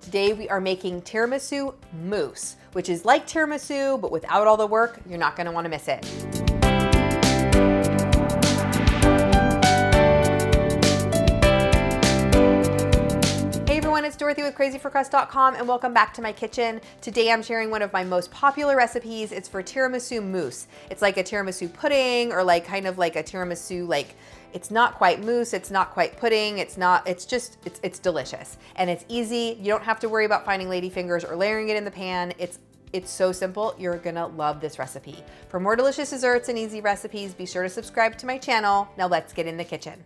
Today we are making tiramisu mousse, which is like tiramisu, but without all the work. You're not gonna wanna miss it. Hey everyone, it's Dorothy with crazyforcrust.com and welcome back to my kitchen. Today I'm sharing one of my most popular recipes. It's for tiramisu mousse. It's like a tiramisu pudding or kind of like a tiramisu, it's not quite mousse, it's not quite pudding, it's delicious. And it's easy, you don't have to worry about finding ladyfingers or layering it in the pan. It's so simple, you're gonna love this recipe. For more delicious desserts and easy recipes, be sure to subscribe to my channel. Now let's get in the kitchen.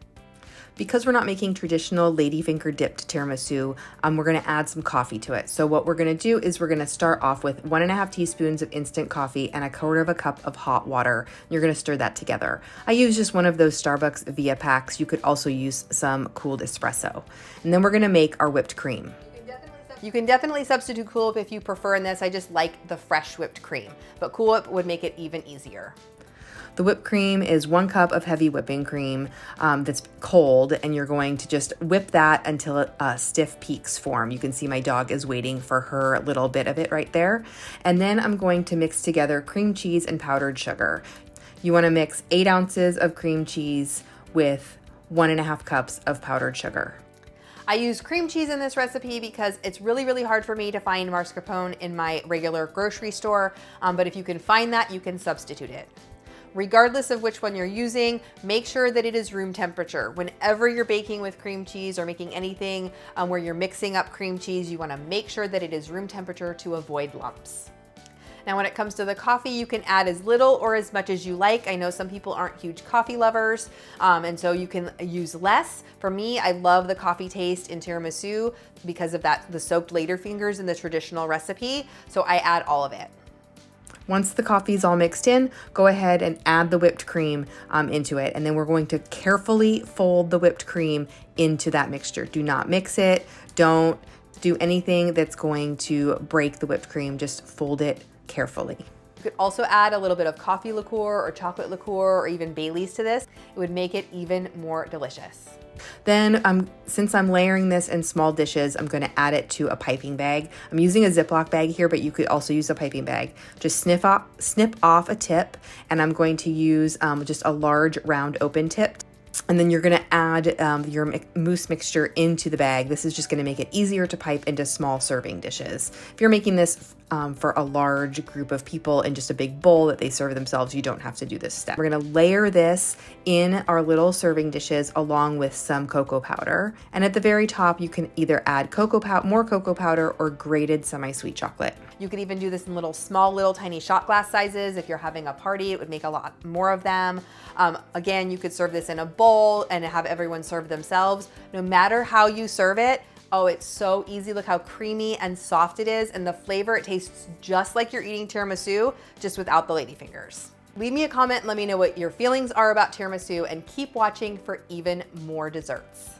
Because we're not making traditional ladyfinger dipped tiramisu, we're gonna add some coffee to it. So what we're gonna do is we're gonna start off with 1.5 teaspoons of instant coffee and 1/4 cup of hot water. You're gonna stir that together. I use just one of those Starbucks Via packs. You could also use some cooled espresso. And then we're gonna make our whipped cream. You can definitely substitute Cool Whip if you prefer in this. I just like the fresh whipped cream, but Cool Whip would make it even easier. The whipped cream is 1 cup of heavy whipping cream that's cold, and you're going to just whip that until stiff peaks form. You can see my dog is waiting for her little bit of it right there. And then I'm going to mix together cream cheese and powdered sugar. You want to mix 8 ounces of cream cheese with 1.5 cups of powdered sugar. I use cream cheese in this recipe because it's really, really hard for me to find mascarpone in my regular grocery store, but if you can find that, you can substitute it. Regardless of which one you're using, make sure that it is room temperature. Whenever you're baking with cream cheese or making anything where you're mixing up cream cheese, you wanna make sure that it is room temperature to avoid lumps. Now, when it comes to the coffee, you can add as little or as much as you like. I know some people aren't huge coffee lovers, and so you can use less. For me, I love the coffee taste in tiramisu because of the soaked ladyfingers in the traditional recipe, so I add all of it. Once the coffee's all mixed in, go ahead and add the whipped cream into it. And then we're going to carefully fold the whipped cream into that mixture. Do not mix it. Don't do anything that's going to break the whipped cream. Just fold it carefully. You could also add a little bit of coffee liqueur or chocolate liqueur or even Bailey's to this. It would make it even more delicious. Then, since I'm layering this in small dishes, I'm going to add it to a piping bag. I'm using a Ziploc bag here, but you could also use a piping bag. Just snip off a tip, and I'm going to use just a large round open tip. And then you're going to add your mousse mixture into the bag. This is just going to make it easier to pipe into small serving dishes. If you're making this for a large group of people in just a big bowl that they serve themselves, you don't have to do this step. We're going to layer this in our little serving dishes along with some cocoa powder. And at the very top, you can either add more cocoa powder or grated semi-sweet chocolate. You could even do this in little tiny shot glass sizes. If you're having a party, it would make a lot more of them. Again, you could serve this in a bowl and have everyone serve themselves. No matter how you serve it, oh, it's so easy. Look how creamy and soft it is. And the flavor, it tastes just like you're eating tiramisu, just without the ladyfingers. Leave me a comment and let me know what your feelings are about tiramisu, and keep watching for even more desserts.